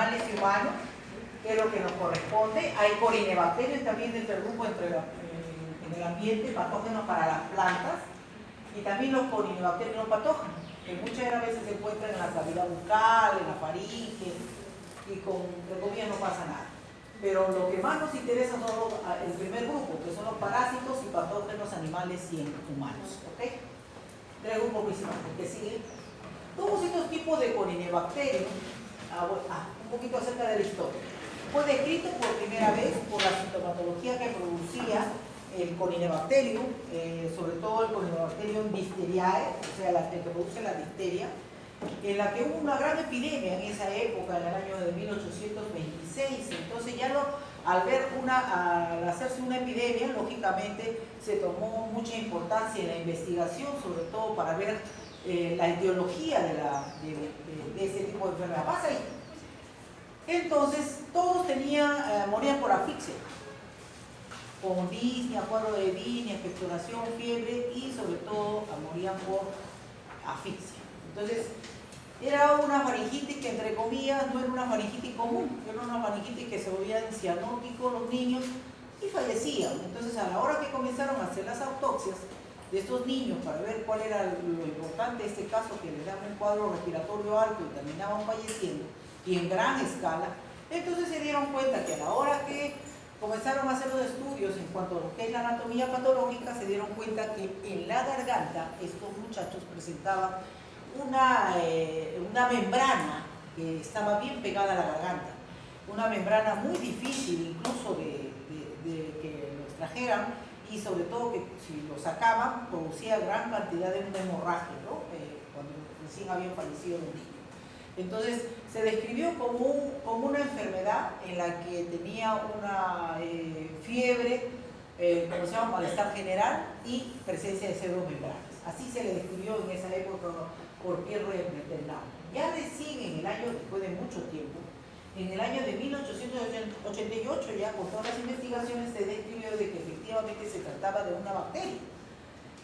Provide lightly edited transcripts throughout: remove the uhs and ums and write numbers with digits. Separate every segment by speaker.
Speaker 1: animales y humanos, que es lo que nos corresponde. Hay corinebacterios también dentro del grupo en el ambiente, patógenos para las plantas, y también los corinebacterios no patógenos, que muchas veces se encuentran en la cavidad bucal, en la faringe, y con, entre comillas, no pasa nada. Pero lo que más nos interesa son el primer grupo, que son los parásitos y patógenos animales y humanos. ¿Okay? Tres grupos principales que siguen. Todos estos tipos de corinebacterios, un poquito acerca de la historia. Fue descrito por primera vez por la sintomatología que producía el Corynebacterium, sobre todo el Corynebacterium difteriae, o sea, el que produce la difteria, en la que hubo una gran epidemia en esa época, en el año de 1826. Entonces ya al hacerse una epidemia, lógicamente se tomó mucha importancia en la investigación, sobre todo para ver la etiología de ese tipo de enfermedad. Pasa ahí. Entonces todos morían por asfixia, con disnea, cuadro de disnea, expectoración, fiebre, y sobre todo morían por asfixia. Entonces, era una faringitis que, entre comillas, no era una faringitis común, era una faringitis que se volvían cianóticos los niños y fallecían. Entonces, a la hora que comenzaron a hacer las autopsias de estos niños para ver cuál era lo importante de este caso, que les daban un cuadro respiratorio alto y terminaban falleciendo, y en gran escala, entonces se dieron cuenta que a la hora que comenzaron a hacer los estudios en cuanto a lo que es la anatomía patológica, se dieron cuenta que en la garganta estos muchachos presentaban una membrana que estaba bien pegada a la garganta, una membrana muy difícil incluso de que lo extrajeran, y sobre todo que si lo sacaban producía gran cantidad de una hemorragia, ¿no? Cuando recién habían fallecido los niños. Entonces se describió como una enfermedad en la que tenía una fiebre, como se llama, malestar general y presencia de pseudomembranas. Así se le describió en esa época por Pierre Breternau. Ya recién en el año, después de mucho tiempo, en el año de 1888, ya con todas las investigaciones, se describió de que efectivamente se trataba de una bacteria.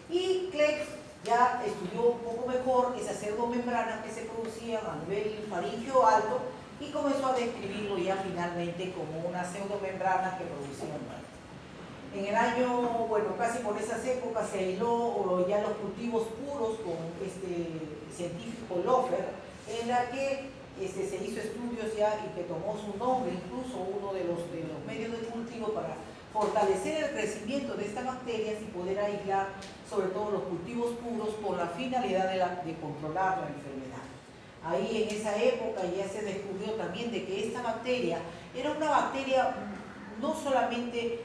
Speaker 1: Y Kleck ya estudió un poco mejor esas pseudomembranas que se producían a nivel faríngeo alto y comenzó a describirlo ya finalmente como una pseudomembrana que producía muerte. En el año, bueno, casi por esas épocas se aisló ya los cultivos puros con este científico Lofer, en la que se hizo estudios ya y que tomó su nombre, incluso uno de los medios de cultivo para fortalecer el crecimiento de estas bacterias y poder aislar sobre todo los cultivos puros con la finalidad de controlar la enfermedad. Ahí en esa época ya se descubrió también de que esta bacteria era una bacteria no solamente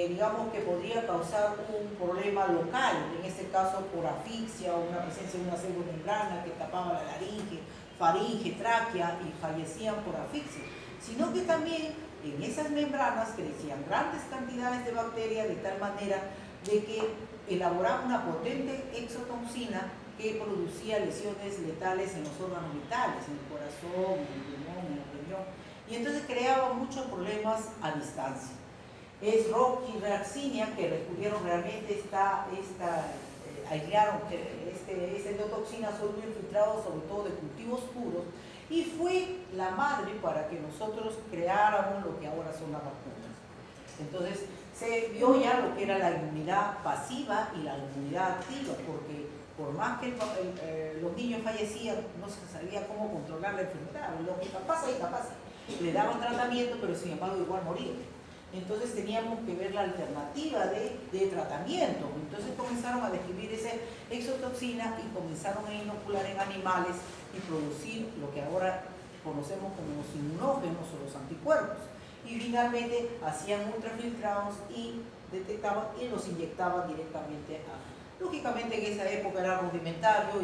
Speaker 1: digamos que podría causar un problema local, en este caso por asfixia o una presencia de una pseudomembrana que tapaba la laringe, faringe, tráquea y fallecían por asfixia, sino que también en esas membranas crecían grandes cantidades de bacterias de tal manera de que elaboraba una potente exotoxina que producía lesiones letales en los órganos vitales, en el corazón, en el pulmón, en el riñón, y entonces creaba muchos problemas a distancia. Es Rock y Raccinia que descubrieron realmente aislaron esta endotoxina soluble infiltrado sobre todo de cultivos puros, y fue la madre para que nosotros creáramos lo que ahora son las vacunas. Entonces se vio ya lo que era la inmunidad pasiva y la inmunidad activa, porque por más que los niños fallecían, no se sabía cómo controlar la enfermedad, lo que pasa y capaz, le daban tratamiento, pero sin embargo igual morían. Entonces teníamos que ver la alternativa de tratamiento. Entonces comenzaron a describir esa exotoxina y comenzaron a inocular en animales y producir lo que ahora conocemos como los inmunógenos o los anticuerpos. Y finalmente hacían ultrafiltrados y detectaban y los inyectaban directamente Lógicamente en esa época era rudimentario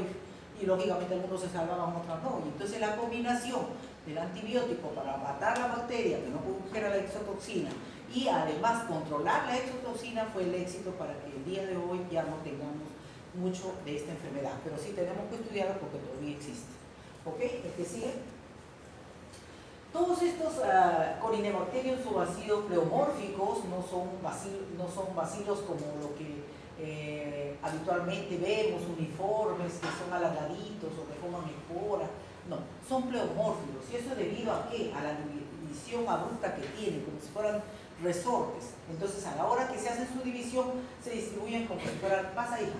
Speaker 1: y lógicamente algunos se salvaban, otros no. Y entonces la combinación del antibiótico para matar la bacteria, que no produjera la exotoxina, y además controlar la exotoxina fue el éxito para que el día de hoy ya no tengamos mucho de esta enfermedad. Pero sí tenemos que estudiarla porque todavía existe. ¿Ok? ¿El que sigue? Todos estos corinebacterios subacidos pleomórficos no son bacilos como lo que habitualmente vemos, uniformes, que son alargaditos o que forman esporas. No, son pleomórficos. ¿Y eso debido a qué? A la división abrupta que tienen, como si fueran resortes. Entonces, a la hora que se hace su división, se distribuyen como si fueran, pasa hija,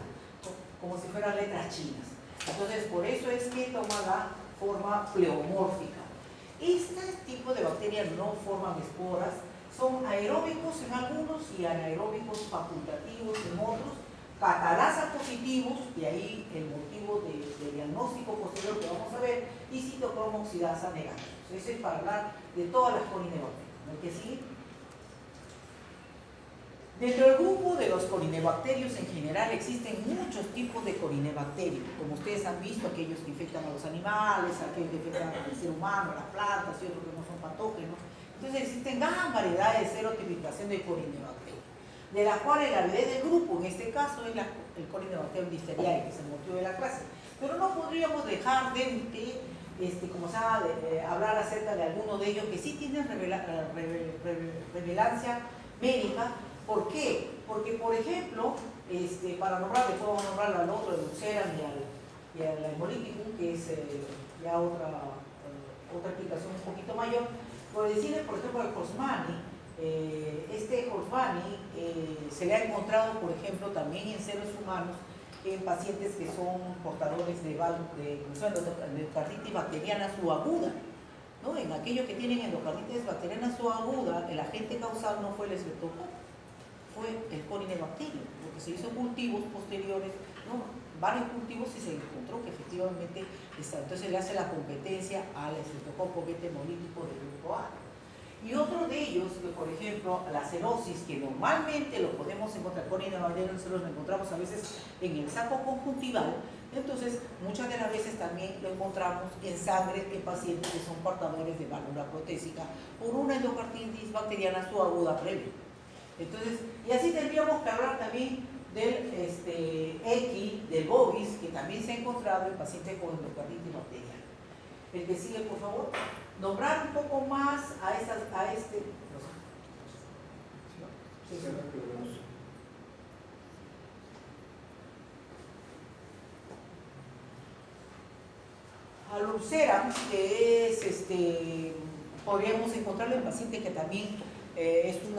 Speaker 1: como si fueran letras chinas. Entonces, por eso es que toma la forma pleomórfica. Este tipo de bacterias no forman esporas, son aeróbicos en algunos y anaeróbicos facultativos en otros, catalasa positivos, y ahí el motivo de diagnóstico posterior que vamos a ver, y citocromo oxidasa negativos. Eso es para hablar de todas las corinebacterias. ¿No hay que seguir? Dentro del grupo de los corinebacterios en general existen muchos tipos de corinebacterios, como ustedes han visto, aquellos que infectan a los animales, aquellos que infectan al ser humano, a las plantas y otros que no son patógenos. Entonces existen gran variedad de serotipificación de corinebacterios, de las cuales la idea del grupo, en este caso, es el Corynebacterium difteriae, que es el motivo de la clase. Pero no podríamos dejar de como se llama, hablar acerca de algunos de ellos que sí tienen relevancia médica. ¿Por qué? Porque, por ejemplo, para nombrar, después vamos a nombrar al otro, el Lucera y al Hemolyticum, que es ya otra aplicación un poquito mayor. Por decirle, por ejemplo, al Holzmanni, Holzmanni se le ha encontrado, por ejemplo, también en seres humanos, en pacientes que son portadores de endocarditis bacteriana subaguda, ¿no? En aquellos que tienen endocarditis bacteriana subaguda, el agente causal no fue el estreptococo, fue el Corynebacterium, porque se hizo cultivos posteriores, ¿no? Varios cultivos y se encontró que efectivamente está. Entonces le hace la competencia al estreptococo beta hemolítico del grupo A. Y otro de ellos, que por ejemplo, la cerosis, que normalmente lo podemos encontrar, Corynebacterium se los encontramos a veces en el saco conjuntival, entonces muchas de las veces también lo encontramos en sangre en pacientes que son portadores de válvula protésica por una endocarditis bacteriana subaguda previa. Entonces, y así tendríamos que hablar también del X, del bovis, que también se ha encontrado en pacientes con endocarditis bacteriana. El que sigue, por favor. Nombrar un poco más a este. Al Ulcera, que es podríamos encontrarlo en pacientes que también es un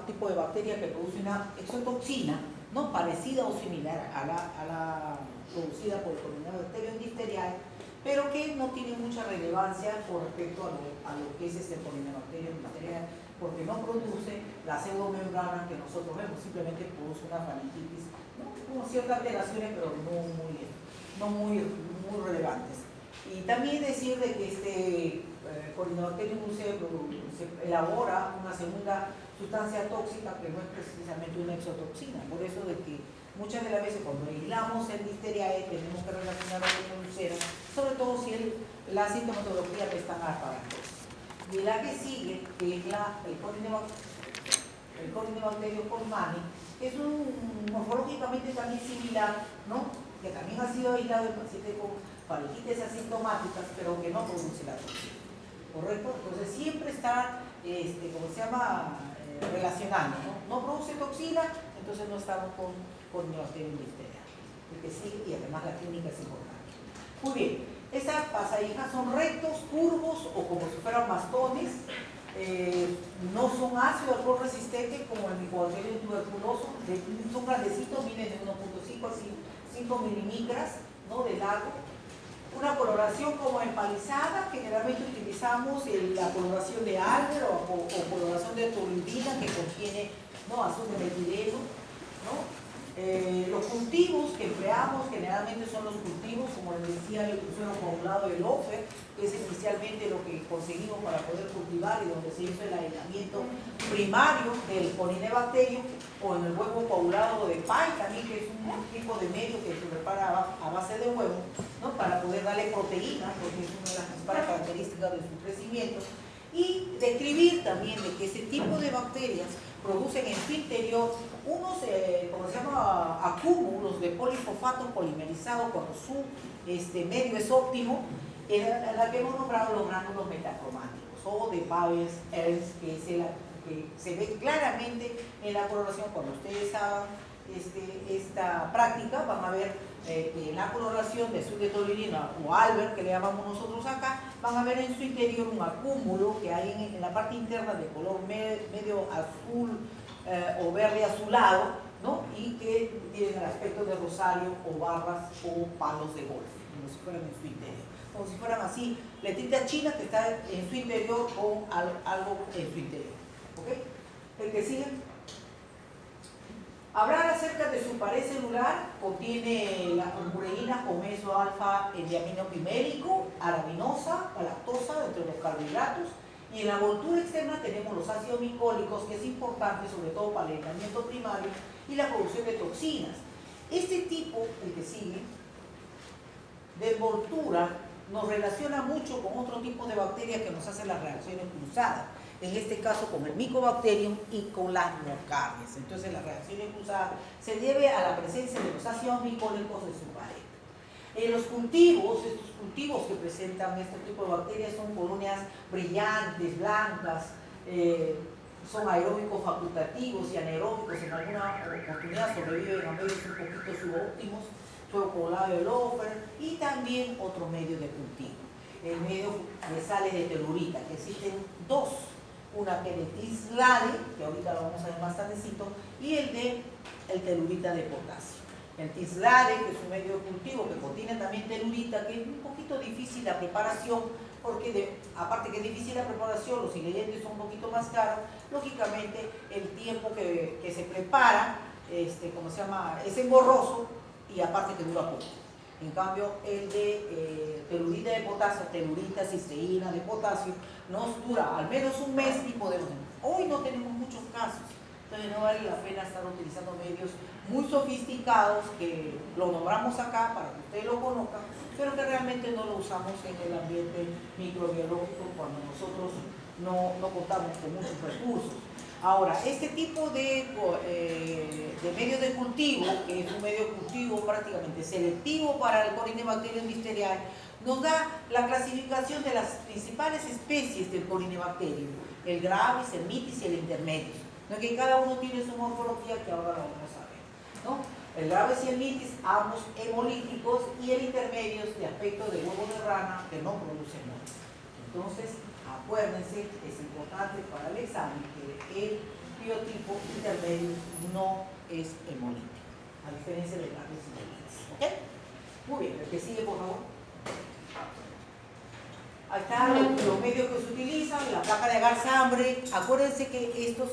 Speaker 1: tipo de bacteria que produce una exotoxina, ¿no? Parecida o similar a la producida por el Corynebacterium difteriae, pero que no tiene mucha relevancia con respecto a lo que es Corynebacterium difteriae, porque no produce la pseudomembrana que nosotros vemos, simplemente produce una faringitis, ¿no? Con ciertas alteraciones, pero no muy relevantes. Y también decir de que Corynebacterium se elabora una segunda sustancia tóxica que no es precisamente una exotoxina. Por eso de que muchas de las veces cuando aislamos el difteriae tenemos que relacionarlo con Ulcera, sobre todo si la sintomatología no está aparatosa. Y la que sigue, que es el Corynebacterium Holzmanni, que es morfológicamente también similar, ¿no? Que también ha sido aislado en pacientes con faringitis asintomáticas, pero que no produce la toxina. ¿Correcto? Entonces siempre está, relacionando, ¿no? No produce toxina, entonces no estamos con Corynebacterium difteriae. El que sigue, y además la clínica es importante. Muy bien, esas pasadijas son rectos, curvos o como si fueran bastones. No son ácido alcohol resistentes como el Mycobacterium tuberculoso, son grandecitos, vienen de 1.5 a 5 milimicras, ¿no? De largo. Una coloración como empalizada, generalmente utilizamos la coloración de Albert o coloración de turbidina que contiene, ¿no? Azul de metileno, ¿no? Los cultivos que empleamos generalmente son los cultivos, como les decía, el crucero coagulado del Ofer, que es inicialmente lo que conseguimos para poder cultivar y donde se hizo el aislamiento primario del Corynebacterium, o en el huevo coagulado de Pye también, que es un tipo de medio que se prepara a base de huevo, ¿no? Para poder darle proteínas, porque es una de las principales características de su crecimiento. Y describir también de que ese tipo de bacterias producen en su interior unos, como se llama, acúmulos de polifosfato polimerizado cuando su medio es óptimo, en la que hemos nombrado los gránulos metacromáticos o de Pavers-Ernst, que se ve claramente en la coloración. Cuando ustedes hagan esta práctica van a ver en la coloración de azul de toluidina o Albert, que le llamamos nosotros acá, van a ver en su interior un acúmulo que hay en la parte interna de color medio azul o verde azulado, ¿no? Y que tienen el aspecto de rosario o barras o palos de golf, como si fueran en su interior. Como si fueran así, letritas chinas que están en su interior con algo en su interior. ¿Ok? El que sigue. Hablar acerca de su pared celular, contiene la ureína con mesoalfa diamino pimérico, arabinosa, galactosa, entre los carbohidratos, y en la envoltura externa tenemos los ácidos micólicos, que es importante sobre todo para el aislamiento primario y la producción de toxinas. Este tipo, el que sigue, de envoltura nos relaciona mucho con otro tipo de bacterias que nos hacen las reacciones cruzadas. En este caso con el Mycobacterium y con las nocardias. Entonces la reacción cruzada se debe a la presencia de los ácidos micólicos en su pared. En los cultivos, estos cultivos que presentan este tipo de bacterias son colonias brillantes, blancas, son aeróbicos facultativos y anaeróbicos, en alguna oportunidad sobreviven a medios un poquito subóptimos, chocolate de Lofer y también otro medio de cultivo. El medio de sales de telurita, que existen dos. Una que es de tislade, que ahorita lo vamos a ver más tardecito, y el telurita de potasio. El tislade, que es un medio de cultivo que contiene también telurita, que es un poquito difícil la preparación, porque aparte que es difícil la preparación, los ingredientes son un poquito más caros, lógicamente el tiempo que se prepara, ¿cómo se llama?, es engorroso y aparte que dura poco. En cambio, el de telurita de potasio, telurita, cisteína de potasio, nos dura al menos un mes y podemos... Hoy no tenemos muchos casos, entonces no vale la pena estar utilizando medios muy sofisticados que lo nombramos acá para que ustedes lo conozcan, pero que realmente no lo usamos en el ambiente microbiológico cuando nosotros no contamos con muchos recursos. Ahora, este tipo de medio de cultivo, que es un medio de cultivo prácticamente selectivo para el Corynebacterium difteriae, nos da la clasificación de las principales especies del Corynebacterium, el gravis, el mitis y el intermedius, ¿no? Que cada uno tiene su morfología que ahora lo vamos a ver, ¿no? El gravis y el mitis, ambos hemolíticos, y el intermedius de aspecto de huevo de rana que no produce hemolis. Entonces, acuérdense, es importante para el examen que el biotipo intermedio no es hemolítico, a diferencia de gravis y de mitis. ¿Ok? Muy bien, el que sigue, por favor. Ahí están los medios que se utilizan, la placa de agar-sangre. Acuérdense que estos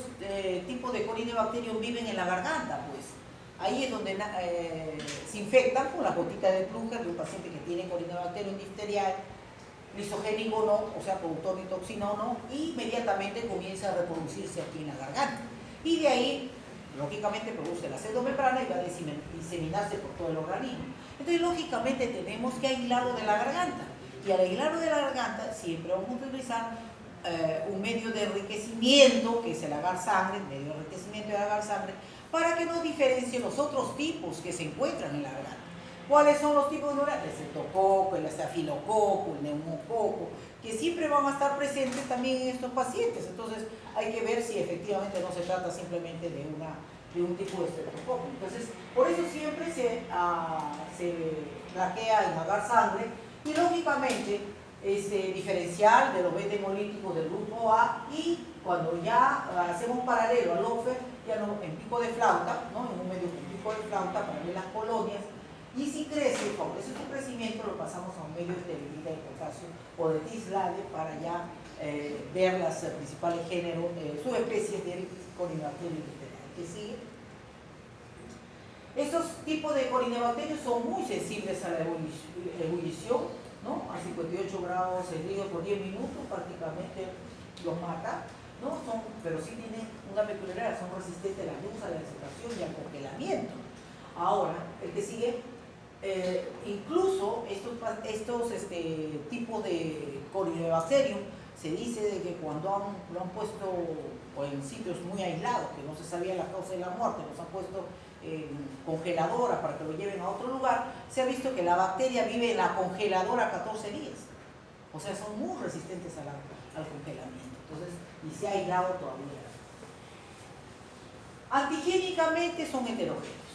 Speaker 1: tipos de Corynebacterium viven en la garganta, pues. Ahí es donde se infectan con la gotita de Plücher de un paciente que tiene Corynebacterium difteriae, lisogénico no, o sea, productor de toxina o no, y inmediatamente comienza a reproducirse aquí en la garganta. Y de ahí, lógicamente, produce la pseudomembrana y va a diseminarse por todo el organismo. Entonces, lógicamente, tenemos que aislarlo de la garganta. Y al aislarlo de la garganta, siempre vamos a utilizar un medio de enriquecimiento, que es el agar-sangre, el medio de enriquecimiento de agar-sangre, para que nos diferencie los otros tipos que se encuentran en la garganta. ¿Cuáles son los tipos de neurales? El cetococo, el estafilococo, el neumococo, que siempre van a estar presentes también en estos pacientes. Entonces hay que ver si efectivamente no se trata simplemente de un tipo de estreptococo. Entonces, por eso siempre se traquea en agar-sangre y lógicamente diferencial de los beta hemolíticos del grupo A, y cuando ya hacemos paralelo al Lofer, ya no, en pico de flauta, ¿no? En un medio con pico de flauta para ver las colonias. Y si crece, favorece su crecimiento, lo pasamos a un medio de telurita de potasio o de tislade para ya ver las principales géneros, subespecies del Corynebacterium difteriae. ¿Qué sigue? Estos tipos de Corynebacterium son muy sensibles a la ebullición, ¿no? A 58 grados centígrados por 10 minutos prácticamente los mata, ¿no? Pero sí tienen una peculiaridad, son resistentes a la luz, a la deshidratación y al congelamiento. Ahora, el que sigue, incluso estos tipos de Corynebacterium, se dice de que cuando lo han puesto en sitios muy aislados, que no se sabía la causa de la muerte, los han puesto en congeladora para que lo lleven a otro lugar, se ha visto que la bacteria vive en la congeladora 14 días. O sea, son muy resistentes al congelamiento. Entonces, y se ha aislado todavía. Antigénicamente son heterogéneos.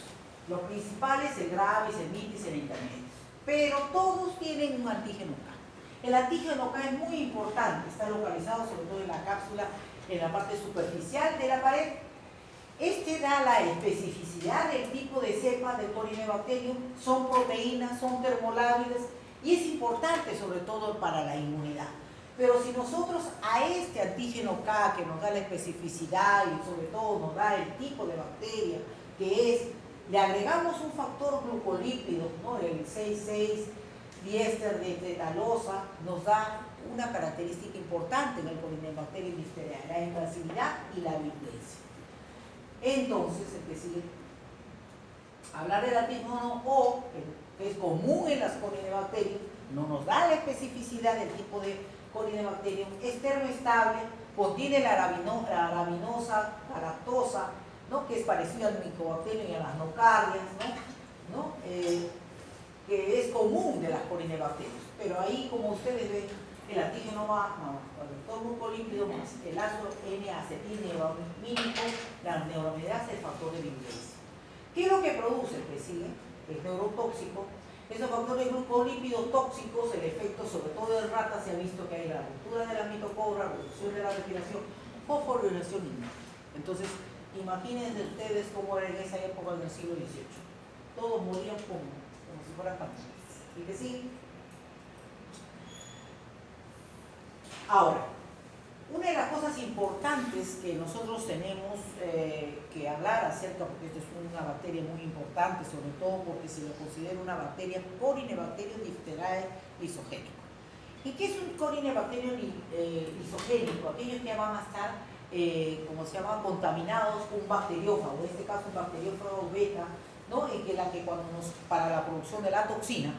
Speaker 1: Los principales, el gravis, el mitis, el intermedio. Pero todos tienen un antígeno K. El antígeno K es muy importante, está localizado sobre todo en la cápsula, en la parte superficial de la pared. Este da la especificidad del tipo de cepa del Corynebacterium, son proteínas, son termolábiles y es importante sobre todo para la inmunidad. Pero si nosotros a este antígeno K que nos da la especificidad y sobre todo nos da el tipo de bacteria que es, le agregamos un factor glucolípido, ¿no? El 6,6 diéster de tetalosa, nos da una característica importante en el Corynebacterium listeria, la invasividad y la virulencia. Entonces, el que sigue, hablar del antígeno O, que es común en las Corynebacterium, no nos da la especificidad del tipo de Corynebacterium, es termoestable, contiene la arabinosa, la lactosa, ¿no? Que es parecido al Mycobacterium y a las nocardias, ¿no? Que es común de las Corynebacterium. Pero ahí, como ustedes ven, el antígeno va, el glucolípido más el ácido N-acetilneuraminónico, la neuraminidasa, el factor de virulencia. ¿Qué es lo que produce? Pues sigue, es neurotóxico. Esos factores glucolípidos tóxicos, el efecto sobre todo en ratas, se ha visto que hay la ruptura de la mitocondria, reducción de la respiración, fosforilación inmune. Entonces, imagínense ustedes cómo era en esa época del siglo XVIII. Todos morían como si fueran pandillas. ¿Y que sí? Ahora, una de las cosas importantes que nosotros tenemos que hablar acerca, porque esto es una bacteria muy importante, sobre todo porque se lo considera una bacteria Corynebacterium diphtheriae lisogénico. ¿Y qué es un Corynebacterium lisogénico? Aquellos que van a estar, como se llama, contaminados con un bacteriófago, en este caso un bacteriófago beta, ¿no? En que cuando para la producción de la toxina,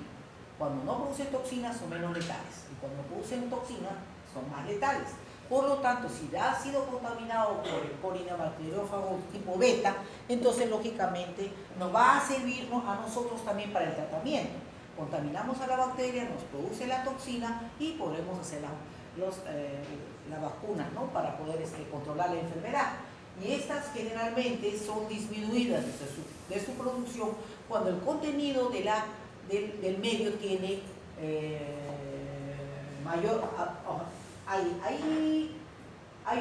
Speaker 1: cuando no producen toxinas son menos letales, y cuando producen toxinas son más letales. Por lo tanto, si ha sido contaminado por el Corynebacteriófago tipo beta, entonces lógicamente nos va a servirnos a nosotros también para el tratamiento. Contaminamos a la bacteria, nos produce la toxina y podemos hacer la vacuna, ¿no? Para poder controlar la enfermedad. Y estas generalmente son disminuidas de su producción cuando el contenido del medio tiene mayor... Hay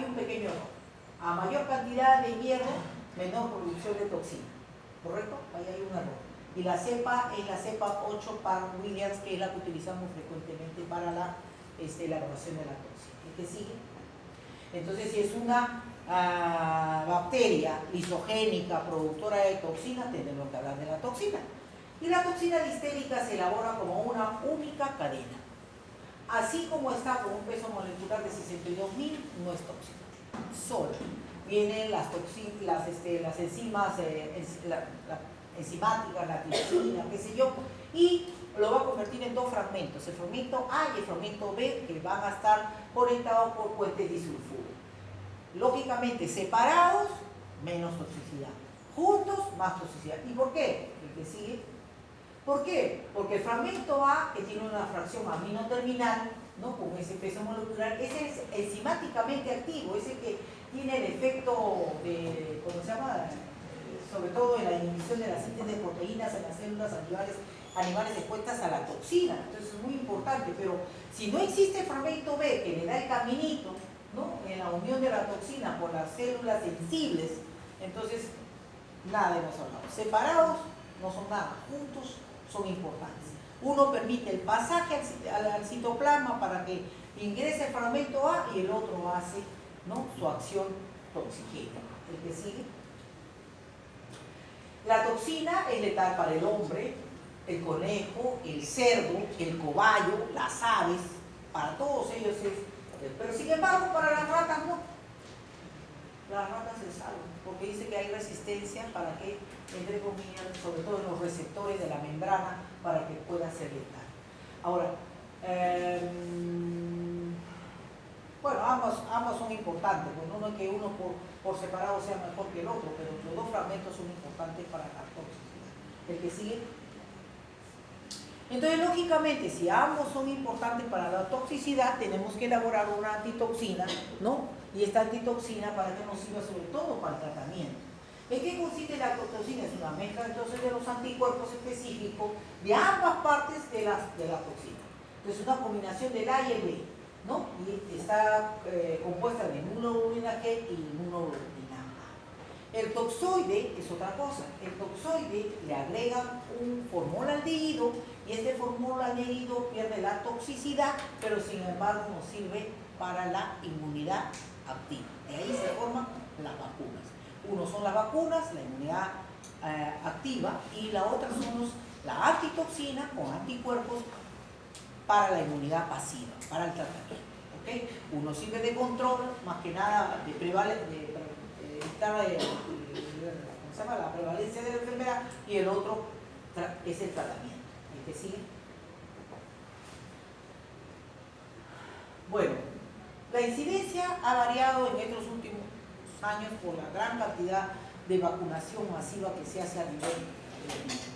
Speaker 1: un pequeño error. A mayor cantidad de hierro, menor producción de toxina. ¿Correcto? Ahí hay un error. Y la cepa es la cepa 8 par Williams, que es la que utilizamos frecuentemente para la elaboración de la toxina. ¿Y qué sigue? Entonces, si es una bacteria lisogénica productora de toxina, tendremos que hablar de la toxina. Y la toxina listérica se elabora como una única cadena. Así como está con un peso molecular de 62.000, no es tóxica. Sola. Vienen las enzimas enzimáticas, la tripsina, qué sé yo, y lo va a convertir en dos fragmentos, el fragmento A y el fragmento B, que van a estar conectados por puentes disulfuro. Lógicamente, separados, menos toxicidad. Juntos, más toxicidad. ¿Y por qué? El que sigue. ¿Por qué? Porque el fragmento A, que tiene una fracción amino terminal, ¿no? Con ese peso molecular, ese es enzimáticamente activo, ese que tiene el efecto de, ¿cómo se llama? Sobre todo en la inhibición de la síntesis de proteínas en las células animales expuestas a la toxina. Entonces es muy importante, pero si no existe el fragmento B que le da el caminito, ¿no? En la unión de la toxina por las células sensibles, entonces nada hemos hablado. Separados no son nada, juntos son importantes. Uno permite el pasaje al citoplasma para que ingrese el fragmento A y el otro hace, ¿no? Su acción toxigénica. El que sigue. La toxina es letal para el hombre, el conejo, el cerdo, el cobayo, las aves, para todos ellos es. Pero sin embargo, para las ratas no. Las ratas se salvan, porque dice que hay resistencia para que, entre comillas, sobre todo en los receptores de la membrana, para que pueda ser letal. Ahora, bueno, ambos son importantes, pues no es que uno por separado sea mejor que el otro, pero los dos fragmentos son importantes para la toxicidad. El que sigue. Entonces, lógicamente, si ambos son importantes para la toxicidad, tenemos que elaborar una antitoxina, ¿no? Y esta antitoxina, ¿para qué nos sirve? Sobre todo para el tratamiento. ¿En qué consiste la toxina? Es una mezcla entonces de los anticuerpos específicos de ambas partes de la toxina. Entonces una combinación del A y el B, ¿no? Y está compuesta de inmunoglobulina G y inmunoglobulina A. El toxoide es otra cosa. El toxoide le agregan un formaldehído y este formaldehído pierde la toxicidad, pero sin embargo nos sirve para la inmunidad activa. De ahí se forman las vacunas. Uno son las vacunas, la inmunidad activa, y la otra son la antitoxina con anticuerpos para la inmunidad pasiva, para el tratamiento. ¿Okay? Uno sirve de control, más que nada de evitar la prevalencia de la enfermedad, y el otro es el tratamiento. ¿El que sigue? Bueno, la incidencia ha variado en estos últimos años por la gran cantidad de vacunación masiva que se hace a nivel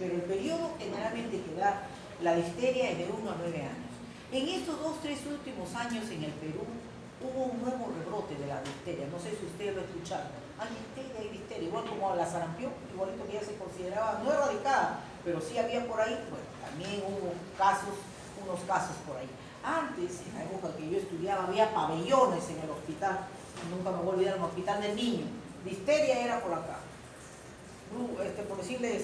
Speaker 1: pero el periodo generalmente que da la difteria es de 1 a 9 años. En estos 2-3 últimos años en el Perú hubo un nuevo rebrote de la difteria, no sé si ustedes lo escucharon. Hay difteria, igual como la sarampión, igualito que ya se consideraba no erradicada, pero sí había por ahí, bueno, también hubo unos casos por ahí. Antes, en la época que yo estudiaba, había pabellones en el hospital. Nunca me voy a olvidar, en el hospital del niño. Difteria era por acá. Por decirle,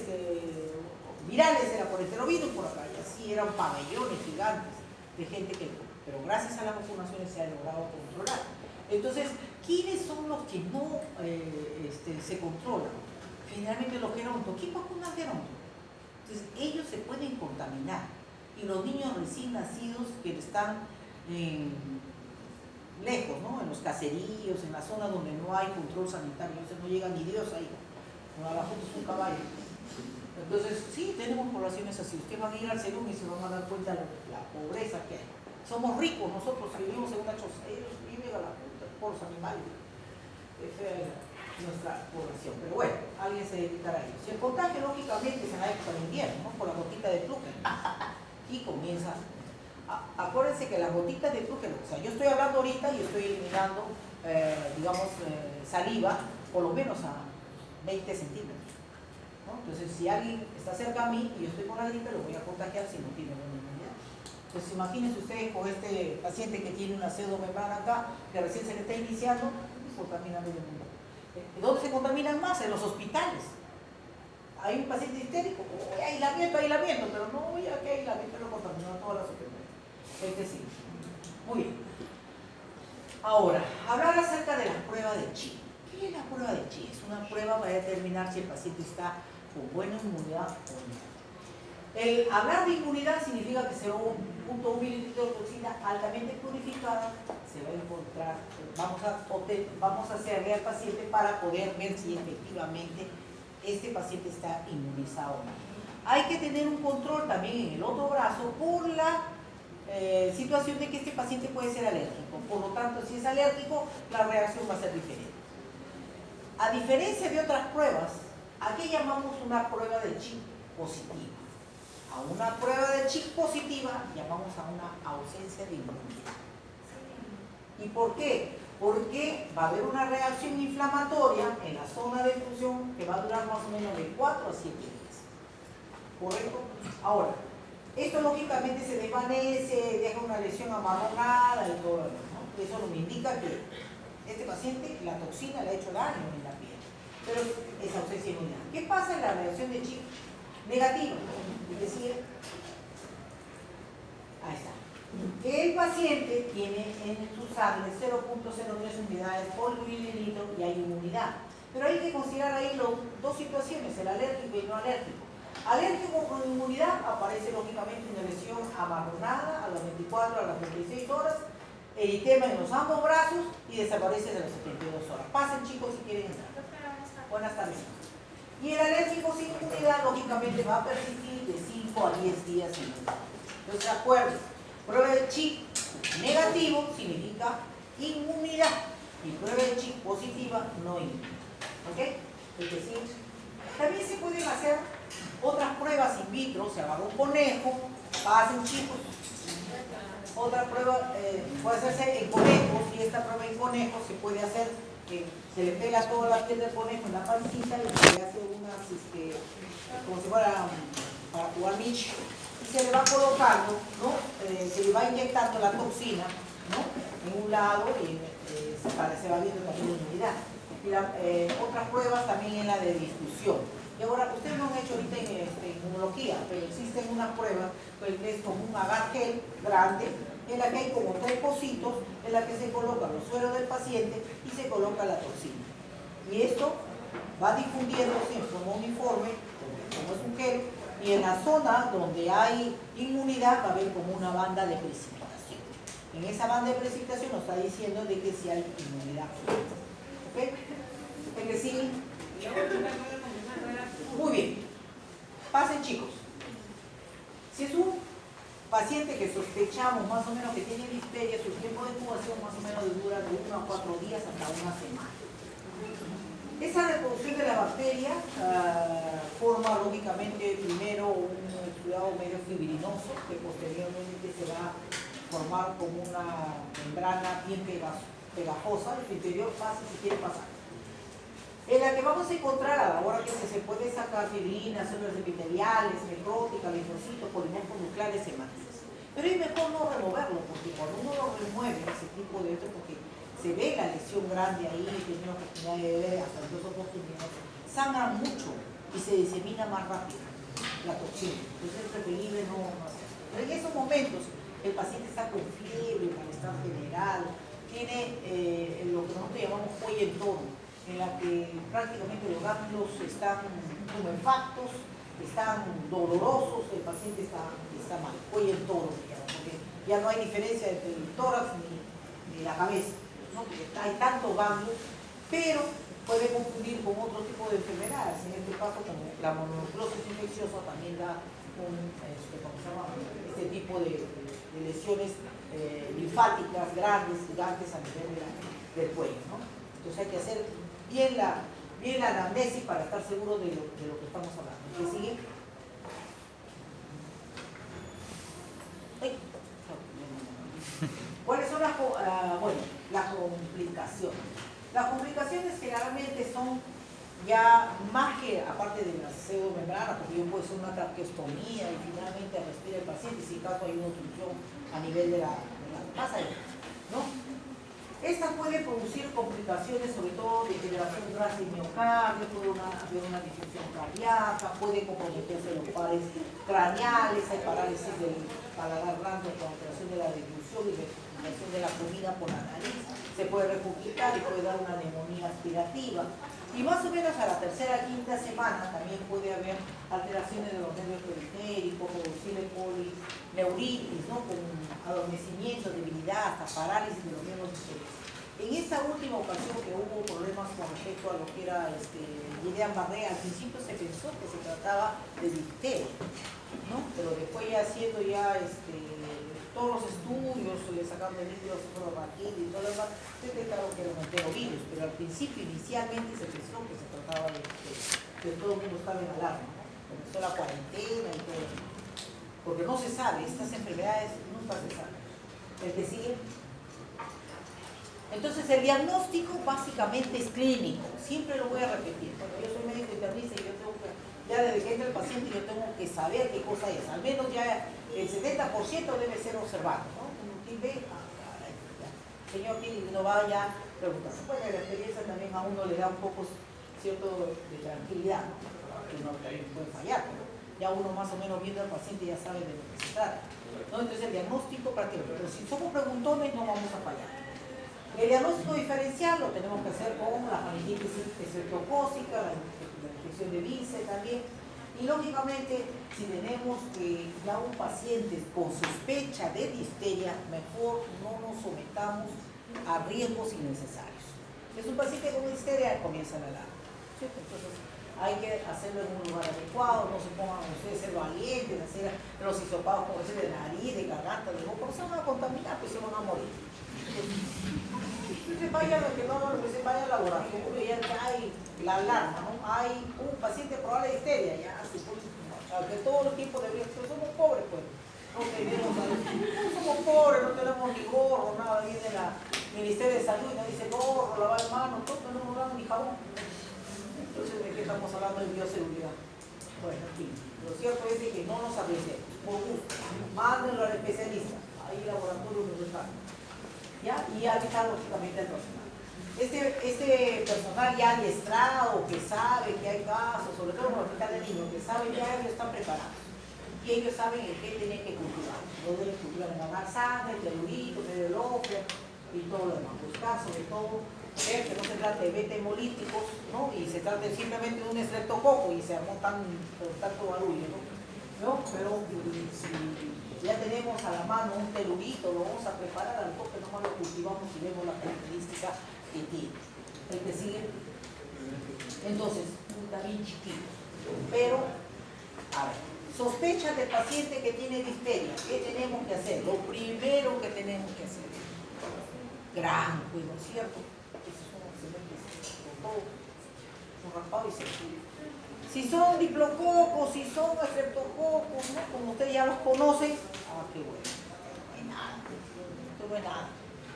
Speaker 1: virales era por enterovirus por acá. Y así eran pabellones gigantes de gente que... Pero gracias a las vacunaciones se ha logrado controlar. Entonces, ¿quiénes son los que no se controlan? Generalmente los gerontos. ¿Quién vacuna gerontos? Entonces, ellos se pueden contaminar. Y los niños recién nacidos que están lejos, ¿no? En los caseríos, en la zona donde no hay control sanitario, entonces no llega ni Dios ahí, con abajo es un caballo. Entonces, sí, tenemos poblaciones así. Ustedes van a ir al Cerún y se van a dar cuenta de la pobreza que hay. Somos ricos nosotros que vivimos en una choza, ellos viven a la puta, por los animales. Esa es nuestra población. Pero bueno, alguien se dedicará a ello. Si el contagio, lógicamente, es en la época de invierno, ¿no? Por la gotita de flujo. Y comienza. Acuérdense que las gotitas de flúgeno, o sea, yo estoy hablando ahorita y estoy eliminando, saliva, por lo menos a 20 centímetros. ¿No? Entonces, si alguien está cerca a mí y yo estoy con la gripe, lo voy a contagiar si no tiene buena inmunidad. Entonces, imagínense ustedes con este paciente que tiene una pseudomembrana acá, que recién se le está iniciando, contamina medio mundo. ¿Dónde se contaminan más? En los hospitales. Hay un paciente histérico, aislamiento, pero no, ya que aislamiento lo contamina todas las enfermedades. Sí. Muy bien. Ahora, hablar acerca de la prueba de Chi. ¿Qué es la prueba de Chi? Es una prueba para determinar si el paciente está con buena inmunidad o no. El hablar de inmunidad significa que será un 0.1 mililitro de toxina altamente purificada, se va a encontrar, vamos a hacerle al paciente para poder ver si efectivamente este paciente está inmunizado o no. Hay que tener un control también en el otro brazo por la situación de que este paciente puede ser alérgico. Por lo tanto, si es alérgico, la reacción va a ser diferente. A diferencia de otras pruebas, ¿a qué llamamos una prueba de chip positiva? A una prueba de chip positiva llamamos a una ausencia de inmunidad. ¿Y por qué? Porque va a haber una reacción inflamatoria en la zona de fusión que va a durar más o menos de 4 a 7 días. ¿Correcto? Ahora, esto lógicamente se desvanece, deja una lesión amarronada y todo eso, ¿no? Eso nos indica que este paciente, la toxina le ha hecho daño en la piel. Pero es ausencia de inmunidad. ¿Qué pasa en la reacción de Chi negativa? Es decir, ahí está. El paciente tiene en su sangre 0.03 unidades por mililitro y hay inmunidad. Pero hay que considerar ahí dos situaciones, el alérgico y el no alérgico. Alérgico con inmunidad aparece lógicamente una lesión amarronada a las 24 a las 36 horas, eritema en los ambos brazos y desaparece de las 72 horas. Pasen chicos si quieren entrar. Buenas tardes. Y el alérgico sin inmunidad lógicamente va a persistir de 5 a 10 días sin inmunidad. Entonces, de acuerdo, prueba de Chi negativo significa inmunidad y prueba de Chi positiva no inmunidad. ¿Ok? Es decir, también se pueden hacer otras pruebas in vitro, se agarra un conejo, pasen chicos. Otra prueba puede hacerse en conejos y esta prueba en conejos se puede hacer que se le pega toda la piel del conejo en la pancita y se le hace unas, como si fuera para jugar Mitch, y se le va colocando, ¿no? Se le va inyectando la toxina, ¿no? En un lado y se va viendo también la inmunidad. Y otras pruebas también en la de difusión. Y ahora, ustedes no han hecho ahorita en inmunología, pero existen unas pruebas que es como un agar gel grande, en la que hay como 3 pocitos, en la que se colocan los sueros del paciente y se coloca la toxina. Y esto va difundiéndose en forma uniforme, como es un gel, y en la zona donde hay inmunidad va a haber como una banda de precipitación. En esa banda de precipitación nos está diciendo de que sí hay inmunidad. ¿Ok? ¿El que sigue? Muy bien. Pasen, chicos. Si es un paciente que sospechamos más o menos que tiene difteria, su tiempo de incubación más o menos dura de 1 a 4 días hasta una semana. Esa reproducción de la bacteria forma lógicamente primero un cuidado medio fibrinoso que posteriormente se va a formar como una membrana bien pegajosa, en su interior pasa si quiere pasar. En la que vamos a encontrar a la hora que se puede sacar fibrinas, células epiteliales, necróticas, linfocitos, polimorfos nucleares, hemáticos. Pero es mejor no removerlo, porque cuando uno lo remueve, ese tipo de esto, porque se ve la lesión grande ahí, tiene la oportunidad de ver hasta 2 oportunidades, sangra mucho y se disemina más rápido la toxina. Entonces es preferible no hacerlo. Pero en esos momentos el paciente está con fiebre, malestar general, tiene lo que nosotros llamamos cuello en tono, en la que prácticamente los ganglios están tumefactos, están dolorosos, el paciente está mal, cuello en tono, porque ya no hay diferencia entre el tórax ni la cabeza, ¿no? Porque hay tantos ganglios, pero puede confundir con otro tipo de enfermedades, en este caso como la mononucleosis infecciosa también da este tipo de lesiones linfáticas grandes, gigantes a nivel del cuello, ¿no? Entonces hay que hacer bien la anamnesis para estar seguro de lo que estamos hablando. ¿Qué sigue? ¿Cuáles son las complicaciones? Las complicaciones generalmente son ya más que, aparte de la pseudomembrana, porque yo puedo ser una traqueostomía y finalmente respira el paciente si acaso hay una obstrucción a nivel de la masa, ¿no? Esta puede producir complicaciones, sobre todo de generación de gas de miocardio, puede haber una difusión cardíaca, puede comprometerse los pares craneales, hay parálisis del paladar blando con alteración de la difusión y difusión de la comida por la nariz, se puede recomplicar y puede dar una neumonía aspirativa. Y más o menos a la tercera, quinta semana también puede haber alteraciones de los nervios periféricos, producirle polineuritis, ¿no? Con adormecimiento, debilidad, hasta parálisis de los miembros inferiores. En esta última ocasión que hubo problemas con respecto a lo que era Guillain-Barré, al principio se pensó que se trataba de difteria, ¿no? Pero después ya haciendo todos los estudios, le sacaron de líquidos clorraquina y todo lo demás, se detectaron que era un enterovirus, pero al principio inicialmente se pensó que se trataba de que todo el mundo estaba en alarma, ¿no? Comenzó la cuarentena y todo eso. Porque no se sabe, estas enfermedades nunca se saben. El que sigue. Entonces el diagnóstico básicamente es clínico, siempre lo voy a repetir. Cuando yo soy médico internista y yo tengo que, ya desde que entra el paciente yo tengo que saber qué cosa es, al menos ya el 70% debe ser observado, ¿no? ¿Quién ve? Señor Pili, no vaya a preguntar. Pues la experiencia también a uno le da un poco cierto de tranquilidad, ¿no? Que uno también puede fallar, pero ya uno más o menos viendo al paciente ya sabe de lo que se trata, ¿no? Entonces el diagnóstico prácticamente, pero si somos preguntones no vamos a fallar. El diagnóstico diferencial lo tenemos que hacer con la faringitis estreptocócica, la infección de Vince también. Y lógicamente, si tenemos ya un paciente con sospecha de difteria, mejor no nos sometamos a riesgos innecesarios. Es un paciente con difteria, comienza la alarma, ¿cierto? Entonces hay que hacerlo en un lugar adecuado, no se pongan ustedes ser valientes, hacer los hisopados como ese de nariz, de garganta, de boca, porque se van a contaminar, pues se van a morir. Se vaya al laboratorio y ya hay la alarma, ¿no? Hay un paciente probable de difteria, ya, que todo el tiempo debería ser, somos pobres, pues, no somos pobres, no tenemos ni gorro, nada, viene Ministerio de Salud y nos dice, no, lavar manos, todo, no nos dan ni jabón. Entonces, ¿de qué estamos hablando de bioseguridad? Bueno, en fin, lo cierto es de que no nos arriesguemos, por gusto, mándenlo al especialista, ahí laboratorio universal, ¿ya? Y avisar lógicamente al personal. Este personal ya adiestrado, que sabe que hay casos, sobre todo en el hospital de niños, que saben ya ellos están preparados. Y ellos saben en qué tienen que cultivar. No deben cultivar en la sangre, el telurito, el lofer y todo lo demás. Buscar sobre todo ver que no se trate de beta hemolíticos, ¿no? Y se trate simplemente de un estreptococo y se armó tanto barullo, ¿no? Pero si ya tenemos a la mano un telurito, lo vamos a preparar, al toque nomás lo cultivamos y vemos la característica que tiene. El que sigue. Entonces, está bien chiquito. Pero, a ver, sospecha del paciente que tiene difteria. ¿Qué tenemos que hacer? Lo primero que tenemos que hacer. Gran cuidado, ¿cierto? Esos son excelentes. Todo. Un raspado y sencillo. Si son diplococos, si son estreptococos, ¿no? Como ustedes ya los conocen, qué bueno. No hay nada. Esto no es nada.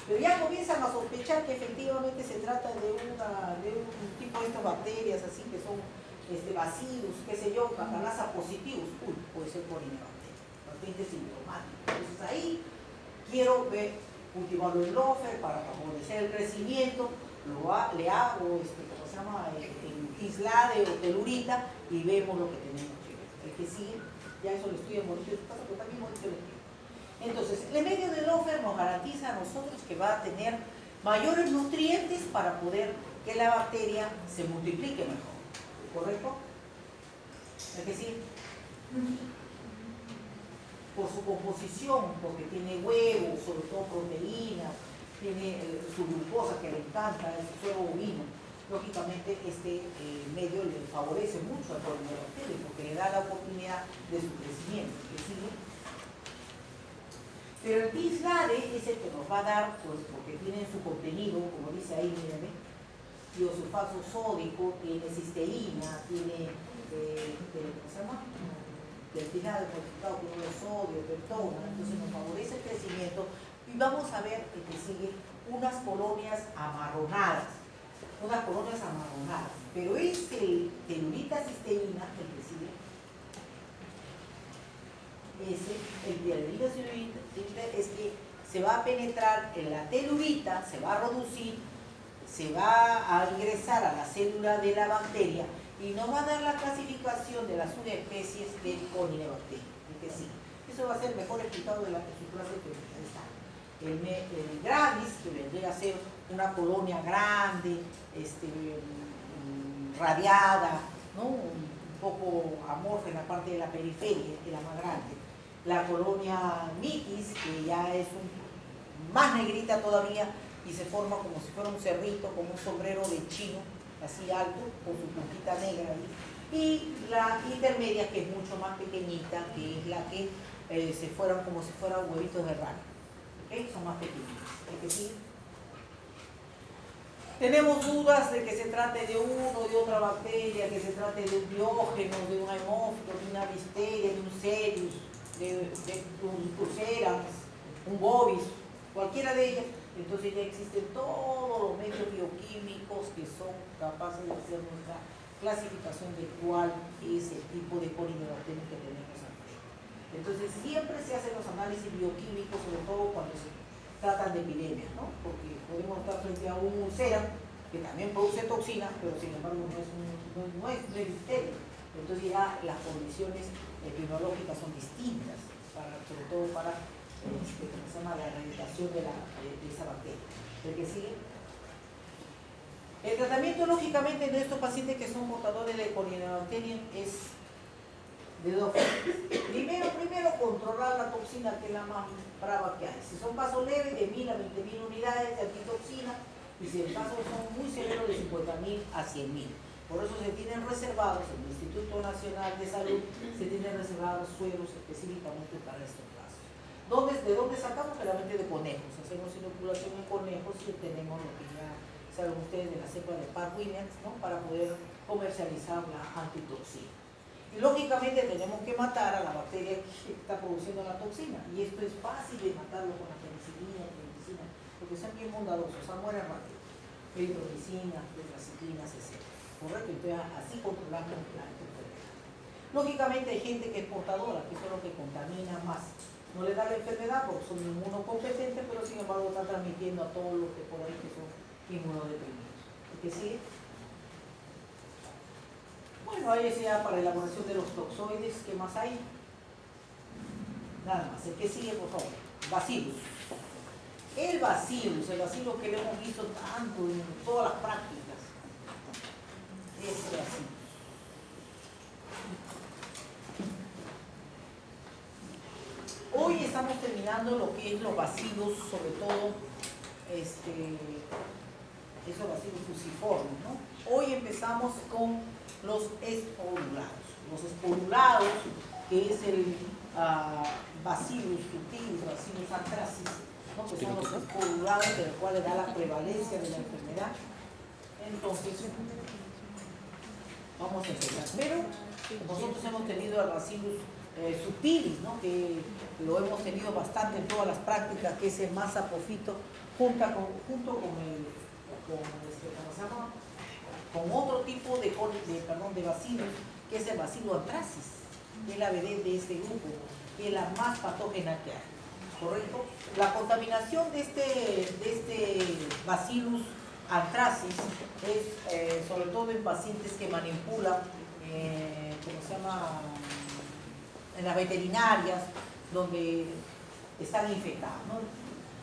Speaker 1: Pero ya comienzan a sospechar que efectivamente se trata de un tipo de estas bacterias así que son bacillus, qué sé yo, catalasa positivos. Uy, puede ser corinebacteria, bastante sintomático. Entonces ahí quiero cultivarlo en lofer para favorecer el crecimiento, le hago, ¿cómo se llama? Islade o telurita y vemos lo que tenemos que ver. El que sigue, ya eso lo estoy en Mauricio de su casa, pero también Mauricio lo quiere. Entonces, el medio del lofer nos garantiza a nosotros que va a tener mayores nutrientes para poder que la bacteria se multiplique mejor. ¿Correcto? ¿El que sigue? Por su composición, porque tiene huevos, sobre todo proteínas, tiene su glucosa que le encanta, el suero bovino. Lógicamente este medio le favorece mucho al colinebacterio porque le da la oportunidad de su crecimiento. ¿Que sigue? Pero el Islade es el que nos va a dar, pues porque tiene en su contenido, como dice ahí, miren, tiosulfato sódico, tiene cisteína, tiene, ¿cómo se llama? Delfinado, modificado con de sodio, peptona, entonces nos favorece el crecimiento. Y vamos a ver el que sigue, unas colonias amarronadas. Pero es el telurita cisteína, el que sigue, el telurita cisteína es que se va a penetrar en la telurita, se va a reducir, se va a ingresar a la célula de la bacteria y nos va a dar la clasificación de las subespecies del colinebacterio, el que sigue. Eso va a ser mejor explicado de su clase que está. El gravis, que vendría a ser una colonia grande, radiada, ¿no? Un poco amorfa en la parte de la periferia, es la más grande. La colonia mitis, que ya es más negrita todavía y se forma como si fuera un cerrito, como un sombrero de chino, así alto, con su puntita negra ahí. Y la intermedia, que es mucho más pequeñita, que es la que se fueran como si fueran huevitos de rana. ¿Okay? Son más pequeñitas. ¿Es que sí? Tenemos dudas de que se trate de uno o de otra bacteria, que se trate de un biógeno, de un hemófilo, de una listeria, de un cerius, de un Turcerans, un bovis, cualquiera de ellas. Entonces ya existen todos los medios bioquímicos que son capaces de hacer nuestra clasificación de cuál es el tipo de colinebacteria que tenemos aquí. Entonces siempre se hacen los análisis bioquímicos, sobre todo cuando se tratan de epidemias, ¿no? Porque podemos estar frente a un ulcera que también produce toxina, pero sin embargo no es difteria. Entonces ya las condiciones epidemiológicas son distintas, sobre todo para ¿cómo se llama? La erradicación de esa bacteria. ¿El que sigue? El tratamiento, lógicamente, de estos pacientes que son portadores de colinebacteria es de dos formas. Primero, controlar la toxina, que es la más brava que hay. Si son casos leves, de 1000 a 20.000 unidades de antitoxina, y si el caso son muy severos, de 50.000 a 100.000. Por eso se tienen reservados, en el Instituto Nacional de Salud, se tienen reservados sueros específicamente para estos casos. ¿De dónde sacamos? Realmente de conejos. Hacemos inoculación en conejos y obtenemos lo que ya saben ustedes de la cepa de Park-Williams, ¿no? Para poder comercializar la antitoxina. Y lógicamente tenemos que matar a la bacteria que está produciendo la toxina. Y esto es fácil de matarlo con la penicilina, porque son bien bondadosos, o sea, mueren rápido. Eritromicina, tetracyclinas, etc. ¿Correcto? Entonces, así controlamos la enfermedad. Lógicamente hay gente que es portadora, que eso es lo que contamina más. No le da la enfermedad porque son inmunocompetentes, pero sin embargo está transmitiendo a todos los que por ahí que son inmunodeprimidos. ¿Y qué sigue? Bueno, ahí es ya para elaboración de los toxoides. ¿Qué más hay? Nada más. El que sigue, por favor. Bacillus. El bacillus que lo hemos visto tanto en todas las prácticas. Ese bacillus. Hoy estamos terminando lo que es los bacillus, sobre todo esos bacillus fusiformes, ¿no? Hoy empezamos con los esporulados. Los esporulados, que es el Bacillus subtilis, Bacillus anthracis, ¿no? Que son los esporulados de los cuales da la prevalencia de la enfermedad. Entonces, vamos a empezar. Pero nosotros hemos tenido el Bacillus subtilis, ¿no? Que lo hemos tenido bastante en todas las prácticas, que es el más apofito, junto con otro tipo de bacillus, que es el Bacillus anthracis, que es la vedette de este grupo, que es la más patógena que hay, ¿correcto? La contaminación de este Bacillus anthracis es sobre todo en pacientes que manipulan, en las veterinarias, donde están infectados, ¿no?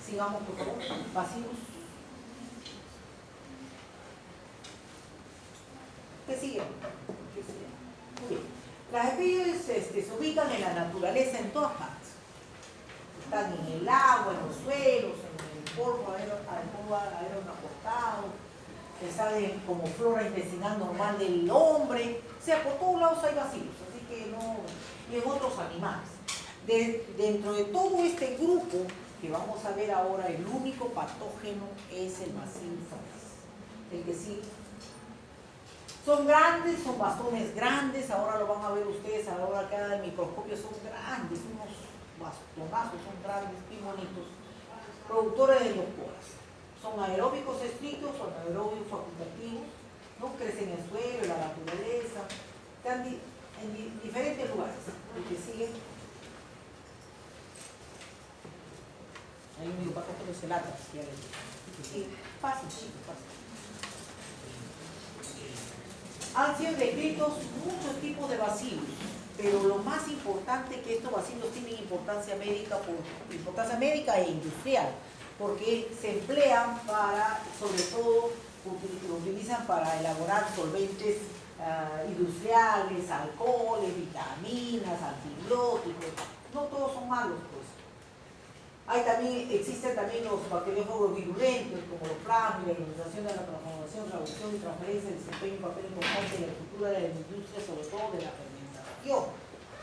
Speaker 1: Sigamos, por favor. Bacillus. ¿Qué sigue? Muy bien. Las especies se ubican en la naturaleza en todas partes. Están en el agua, en los suelos, en el polvo aeronaportado, están como flora intestinal normal del hombre. O sea, por todos lados hay bacillus, así que no. Y en otros animales. Dentro de todo este grupo que vamos a ver ahora, el único patógeno es el Bacillus anthracis. El que sí. Son grandes, son bastones grandes, ahora lo van a ver ustedes a la hora que del microscopio, son grandes, unos bastonazos, son grandes, bien bonitos, productores de endosporas. Son aeróbicos estrictos, son aeróbicos facultativos, no crecen en el suelo, en la naturaleza, están en diferentes lugares. El que sigue. Hay un único patógeno es el Atlas, ya les digo. Sí, fácil, chicos, fácil. Han sido descritos muchos tipos de bacillus, pero lo más importante es que estos bacillus tienen importancia médica e industrial, porque se emplean para, sobre todo, lo utilizan para elaborar solventes industriales, alcoholes, vitaminas, antibióticos. No todos son malos, pues. Existen también los bacteriófagos virulentos, como los plasmidos, la organización de la transformación, reducción y transferencia, desempeñan un papel importante en la estructura de la industria, sobre todo de la fermentación,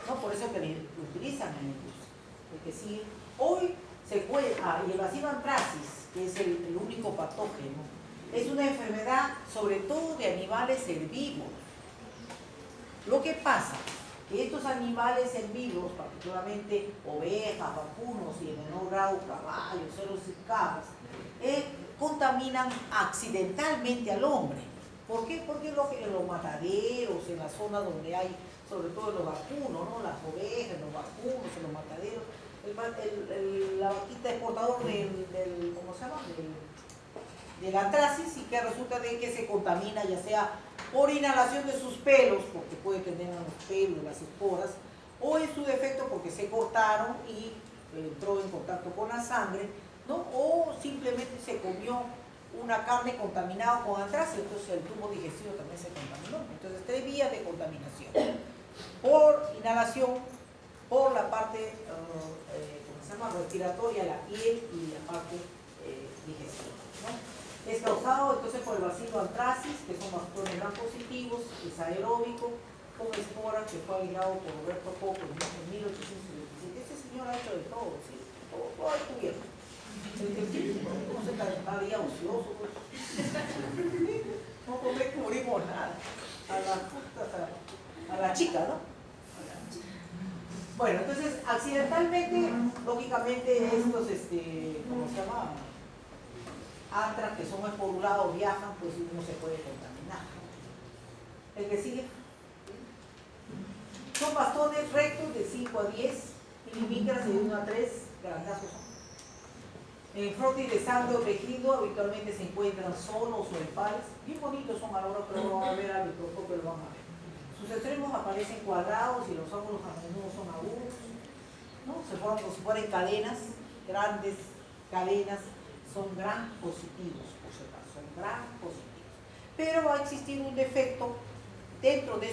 Speaker 1: ¿no? Por eso que lo utilizan en la industria. Porque sí, hoy se puede, y el Bacillus anthracis, que es el único patógeno, es una enfermedad sobre todo de animales herbívoros. Lo que pasa que estos animales herbívoros, particularmente ovejas, vacunos y en menor grado caballos, cerdos y cabras, contaminan accidentalmente al hombre. ¿Por qué? Porque en los mataderos, en las zonas donde hay, sobre todo en los vacunos, ¿no? Las ovejas, en los vacunos, en los mataderos, la vaquita es portador del anthracis, y que resulta de que se contamina, ya sea por inhalación de sus pelos, porque puede tener los pelos, las esporas, o en su defecto porque se cortaron y entró en contacto con la sangre, ¿no? O simplemente se comió una carne contaminada con anthracis, entonces el tubo digestivo también se contaminó. Entonces, 3 vías de contaminación: por inhalación, por la parte respiratoria, la piel, y la parte digestiva, ¿no? Es causado entonces por el Bacillus anthracis, que son bastones gram positivos, es aeróbico, con esporas, que fue aislado por Roberto Koch en 1827. Este señor ha hecho de todo, ¿sí? Todo ha descubierto. No se estaría ocioso, pues. No descubrimos nada. A la chica, ¿no? Bueno, entonces, accidentalmente, lógicamente, estos, ¿cómo se llama? Antrax, que son esporulados, viajan, pues uno se puede contaminar. El que sigue. Son bastones rectos de 5 a 10 milímetros de 1 a 3, grandazos son. En frotis de sangre o tejido habitualmente se encuentran solos o en pares. Bien bonitos son a la hora que lo van a ver al microscopio, lo van a ver. Sus extremos aparecen cuadrados y los ángulos a menudo son agudos, ¿no? Se forman como si fueran cadenas, grandes cadenas, son gran positivos, por si acaso, son gran positivos. Pero va a existir un defecto dentro de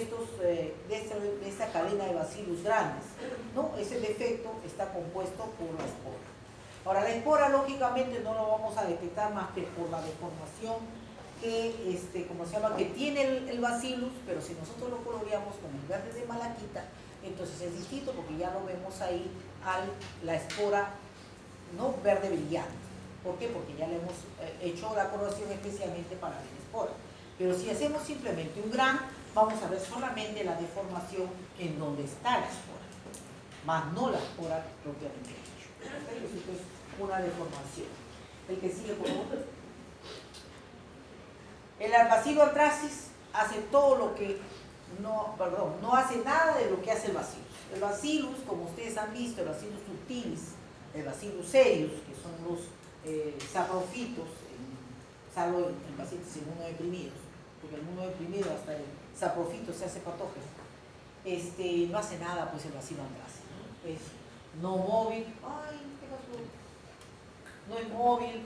Speaker 1: esta cadena de bacillus grandes, ¿no? Ese defecto está compuesto por la espora. Ahora, la espora lógicamente no lo vamos a detectar más que por la deformación que, como se llama, que tiene el bacillus, pero si nosotros lo coloreamos con el verde de malaquita, entonces es distinto porque ya lo vemos ahí la espora no verde brillante. ¿Por qué? Porque ya le hemos hecho la coloración especialmente para la espora. Pero si hacemos simplemente un gran, vamos a ver solamente la deformación en donde está la espora, más no la espora propiamente dicho. Esto es una deformación. El que sigue, por favor. El Bacillus anthracis hace todo lo que no hace nada de lo que hace el Bacillus. El Bacillus, como ustedes han visto, el Bacillus subtilis, el Bacillus cereus, que son los saprofitos, salvo en pacientes inmunodeprimidos, porque el inmunodeprimido hasta el saprofito se hace patógeno, no hace nada pues el Bacillus anthracis, ¿no? Es no móvil, no es móvil.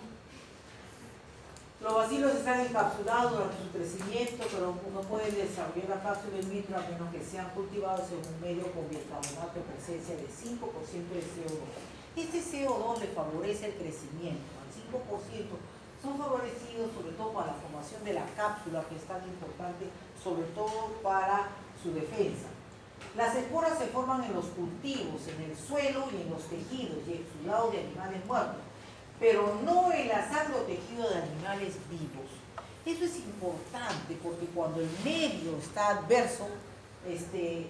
Speaker 1: Los bacilos están encapsulados durante su crecimiento, pero no pueden desarrollar la cápsula in vitro a menos que sean cultivados en un medio con bicarbonato en presencia de 5% de CO2. Este CO2 le favorece el crecimiento, al 5%. Son favorecidos sobre todo para la formación de la cápsula, que es tan importante, sobre todo para su defensa. Las esporas se forman en los cultivos, en el suelo y en los tejidos y exudados de animales muertos, pero no en la sangre o tejido de animales vivos. Eso es importante porque cuando el medio está adverso, se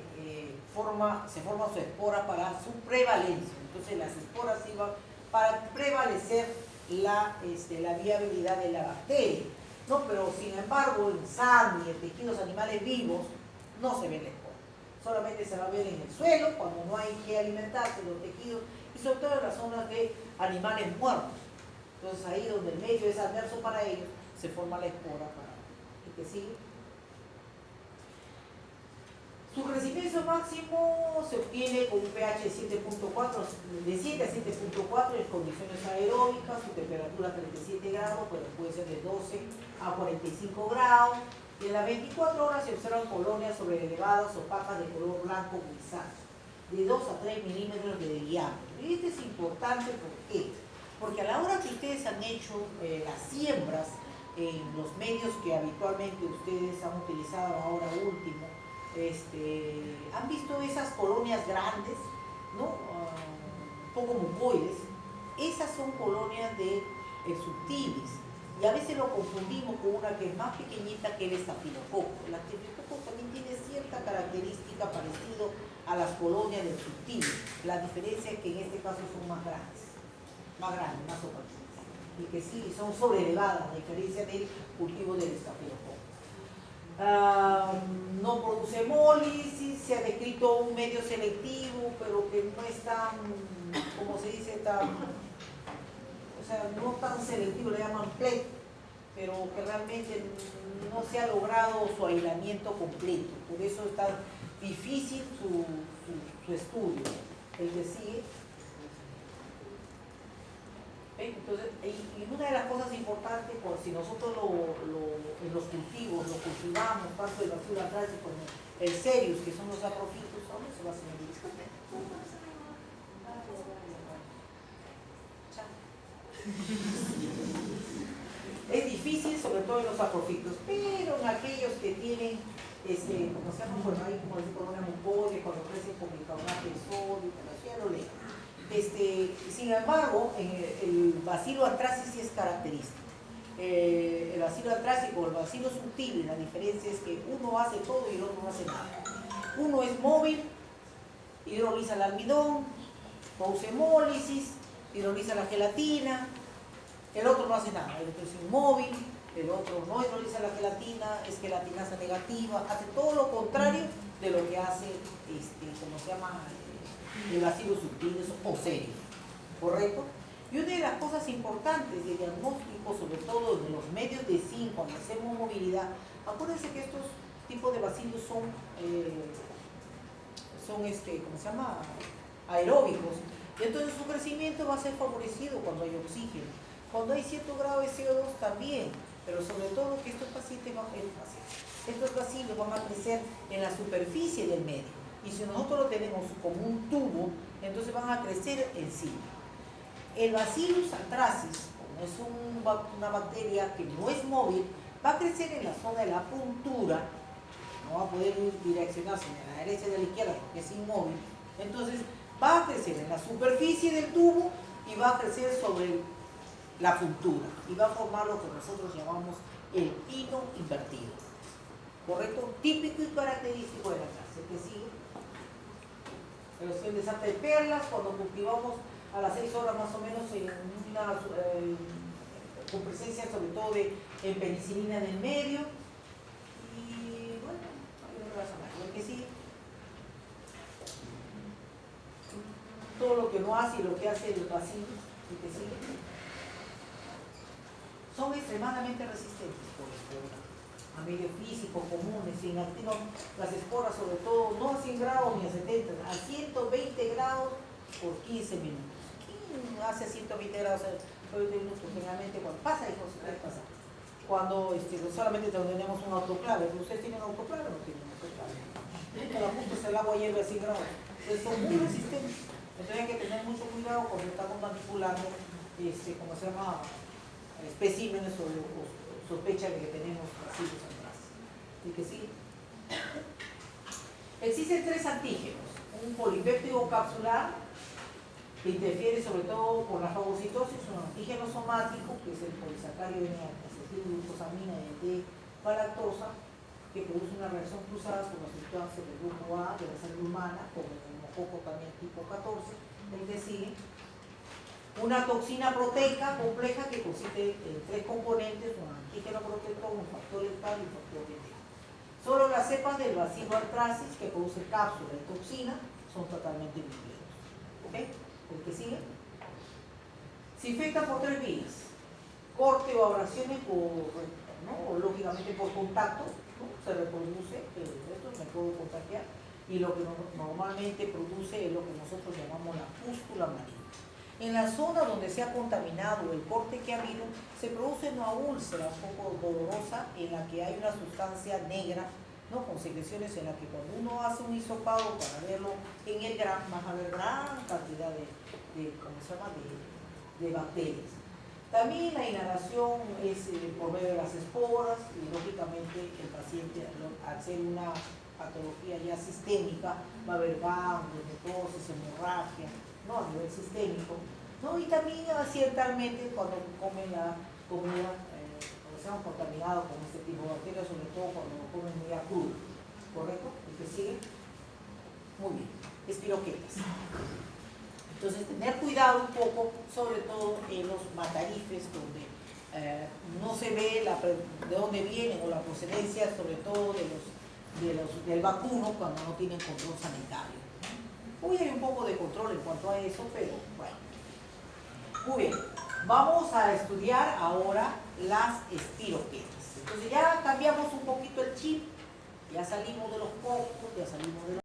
Speaker 1: forma su espora para su prevalencia. Entonces las esporas sirven para prevalecer la viabilidad de la bacteria, ¿no? Pero sin embargo en sangre y en tejidos animales vivos no se ve la espora. Solamente se va a ver en el suelo cuando no hay que alimentarse los tejidos y sobre todo en las zonas de animales muertos. Entonces ahí donde el medio es adverso para ellos, se forma la espora para el que sigue. Su crecimiento máximo se obtiene con un pH de 7.4, de 7 a 7.4 en condiciones aeróbicas, su temperatura 37 grados, pero puede ser de 12 a 45 grados. Y en las 24 horas se observan colonias sobreelevadas opacas de color blanco grisáceo, de 2 a 3 milímetros de diámetro. Y esto es importante, ¿por qué? Porque a la hora que ustedes han hecho las siembras en los medios que habitualmente ustedes han utilizado ahora último, han visto esas colonias grandes, ¿no? Un poco mucoides. Esas son colonias de subtilis. Y a veces lo confundimos con una que es más pequeñita, que el estafilococo. El estafilococo también tiene cierta característica parecido a las colonias del subtilis. La diferencia es que en este caso son más grandes, más opacitas. Y que sí, son sobreelevadas, a diferencia del cultivo del estafilococo. No produce hemólisis, se ha descrito un medio selectivo, pero que no es tan, como se dice, no tan selectivo, le llaman PLET, pero que realmente no se ha logrado su aislamiento completo, por eso es tan difícil su estudio. El que sigue. Entonces, y una de las cosas importantes, pues, si nosotros en los cultivos lo cultivamos, tanto el Bacillus anthracis como el cereus, que son los saprofitos, ¿dónde se va a hacer? Es difícil, sobre todo en los saprofitos, pero en aquellos que tienen, como se llama, bueno, hay como decir, con una mucoide, cuando crecen con bicarbonato de sodio, ya lo leo. Sin embargo, el Bacillus anthracis sí es característico. El Bacillus anthracis o el Bacillus subtilis, la diferencia es que uno hace todo y el otro no hace nada. Uno es móvil, hidroliza el almidón, produce hemólisis, hidroliza la gelatina, El otro no hace nada, el otro es inmóvil, el otro no hidroliza la gelatina, es gelatinasa negativa, hace todo lo contrario de lo que hace, como se llama, el bacillus subtilis o serio, ¿correcto? Y una de las cosas importantes de diagnóstico, sobre todo en los medios de zinc, cuando hacemos movilidad, acuérdense que estos tipos de bacillus son ¿cómo se llama? Aeróbicos. Y entonces su crecimiento va a ser favorecido cuando hay oxígeno. Cuando hay cierto grado de CO2 también, pero sobre todo que estos bacillus van a crecer en la superficie del medio. Y si nosotros lo tenemos como un tubo, entonces van a crecer encima. El Bacillus anthracis, como es una bacteria que no es móvil, va a crecer en la zona de la puntura, no va a poder direccionarse ni a la derecha ni a la izquierda porque es inmóvil. Entonces va a crecer en la superficie del tubo y va a crecer sobre la puntura y va a formar lo que nosotros llamamos el pino invertido. ¿Correcto? Típico y característico de la clase. Que sigue. El desarte de perlas, cuando cultivamos a las 6 horas más o menos con presencia sobre todo en penicilina en el medio. Y bueno, hay otra razón. El que sigue. Todo lo que no hace y lo que hace el bacillus, el que sigue, son extremadamente resistentes por esporas a medios físicos comunes, sin activo, las esporas sobre todo, no a 100 grados ni a 70, a 120 grados por 15 minutos. ¿Quién hace 120 grados por 20 minutos? Generalmente cuando pasa, hijos, pasa. Cuando solamente tenemos un autoclave, ¿ustedes tienen autoclave o no tienen autoclave? Cada punto el agua hierve a 100 grados. Entonces son muy resistentes. Entonces hay que tener mucho cuidado cuando estamos manipulando, como se llama, especímenes o sospecha de que tenemos bacillus anthracis. ¿Y que sí? Existen 3 antígenos. Un polipéptido capsular que interfiere sobre todo por la fagocitosis, un antígeno somático que es el polisacario de acetilglucosamina y D-galactosa, que produce una reacción cruzada con las sustancias del grupo A de la célula humana, como el neumococo también tipo 14, el que sigue. Una toxina proteica compleja que consiste en 3 componentes, un antígeno protector, un factor letal y un factor de T. Solo las cepas del Bacillus anthracis que produce cápsula y toxina son totalmente nucleados. ¿Ok? ¿El que sigue? Se infecta por 3 vías: corte o abrasiones o lógicamente por contacto, ¿no? Se reproduce, esto me puedo contagiar, y lo que normalmente produce es lo que nosotros llamamos la pústula maligna. En la zona donde se ha contaminado el corte que ha habido, se produce una úlcera un poco dolorosa en la que hay una sustancia negra, ¿no? Con secreciones en la que cuando uno hace un hisopado para verlo en el gran, vas a ver gran cantidad de bacterias. También la inhalación es por medio de las esporas y lógicamente el paciente al ser una patología ya sistémica va a haber ganglios, necrosis, hemorragia, ¿no? A nivel sistémico, ¿no? Y también accidentalmente cuando comen la comida, cuando se han contaminado con este tipo de bacterias, sobre todo cuando lo comen muy a crudo, ¿correcto? ¿El que sigue? Muy bien, espiroquetas. Entonces, tener cuidado un poco, sobre todo en los matarifes, donde no se ve de dónde vienen o la procedencia, sobre todo del vacuno, cuando no tienen control sanitario. Hoy hay un poco de control en cuanto a eso, pero bueno. Muy bien, vamos a estudiar ahora las espiroquetas. Entonces ya cambiamos un poquito el chip, ya salimos de los cocos, ya salimos de los